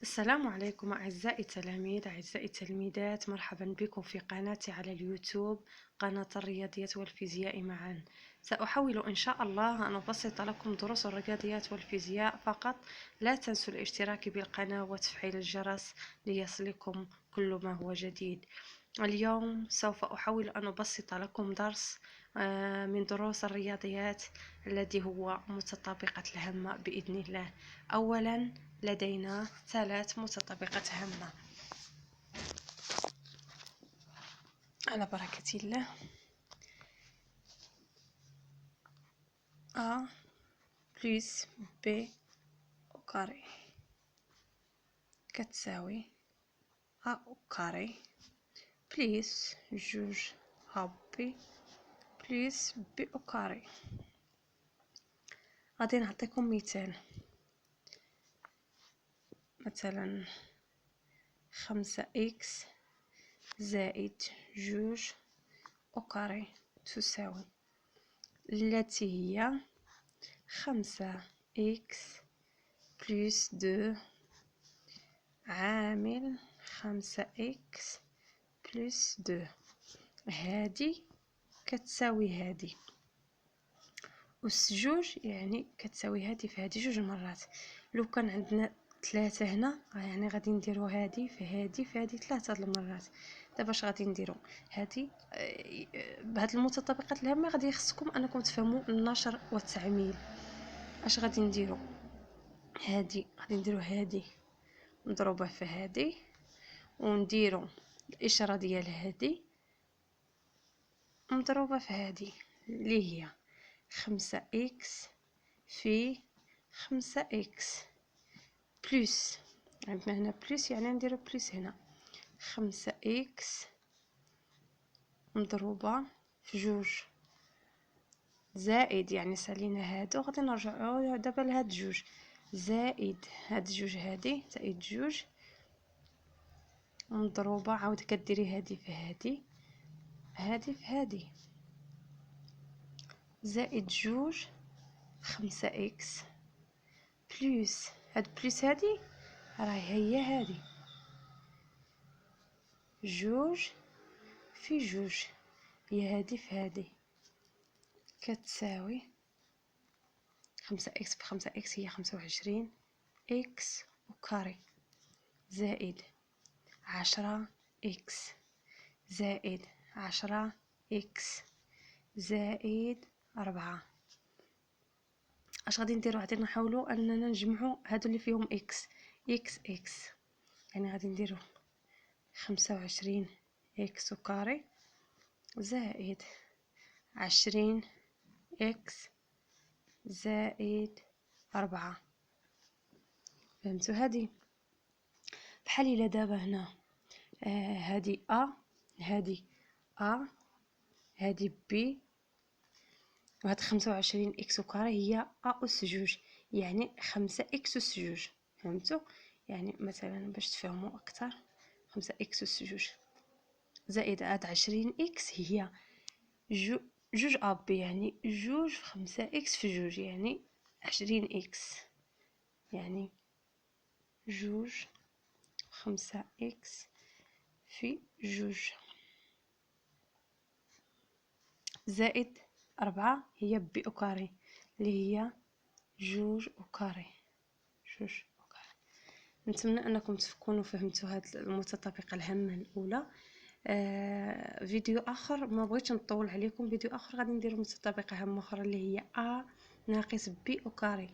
السلام عليكم أعزائي التلاميذ أعزائي التلميذات، مرحبا بكم في قناتي على اليوتيوب، قناة الرياضيات والفيزياء معا. سأحاول إن شاء الله أن أبسط لكم دروس الرياضيات والفيزياء فقط. لا تنسوا الاشتراك بالقناة وتفعيل الجرس ليصلكم كل ما هو جديد. اليوم سوف أحاول أن أبسط لكم درس من دروس الرياضيات الذي هو متطابقة الهمة بإذن الله. أولا لدينا 3 متطابقات هامة. على بركة الله. A plus B au carré كتساوي A au carré plus جوج AB plus B au carré. غادي نعطيكم مثلا 5x زائد جوج au carré تساوي التي هي 5x plus 2 عامل 5x plus 2. هادي كتساوي هادي أس جوج، يعني كتساوي هادي في هادي جوج مرات. لو كان عندنا 3 هنا يعني غادي نديرو هادي في هادي في هادي 3 المرات. دابا اش غادي نديرو؟ هادي بهاد المتطابقات الهامة غادي يخصكم انكم تفهموا النشر والتعميل. اش غادي نديرو؟ هادي غادي نديرو هادي مضروبة في هادي، ونديرو الإشارة ديال هادي مضروبة في هادي اللي هي 5x في 5x بلس، عندنا هنا بلس يعني نديرو بلس هنا 5x مضروبة في جوج زائد، يعني سالينا هادو غادي نرجعو دابا لهاد جوج زائد هاد جوج هادي زائد جوج مضروبة، عاود كديري هادي في هادي هادي في هادي زائد جوج 5x بلس هاد بلس هادي راهي هي هادي جوج في جوج هي هادي في هادي كتساوي 5x بخمسة x هي 25 x وكاري زائد 10 x زائد 10 x زائد 4. اش غادي نديرو؟ غادي نحاولوا اننا نجمعوا هادو اللي فيهم x x يعني غادي نديرو 25 x وكاري زائد 20 x زائد 4. فهمتوا؟ هادي بحال الا دابا هنا هادي a هادي a هادي b، وهاد 25 x وكاري هي a أس جوج، يعني 5 x أس جوج. فهمتوا؟ يعني مثلا باش تفهموا اكثر 5 x أس جوج زائد هاد 20 x هي جوج اب، يعني جوج في 5 x في جوج يعني 20 x، يعني جوج 5 x في جوج زائد 4 هي بي او كاري اللي هي جوج او كاري جوج او كاري. نتمنى انكم تكونوا فهمتوا هاد المتطابقه الهامه الاولى. فيديو اخر ما بغيتش نطول عليكم، فيديو اخر غادي ندير متطابقه هامه اخرى اللي هي ا ناقص بي او كاري.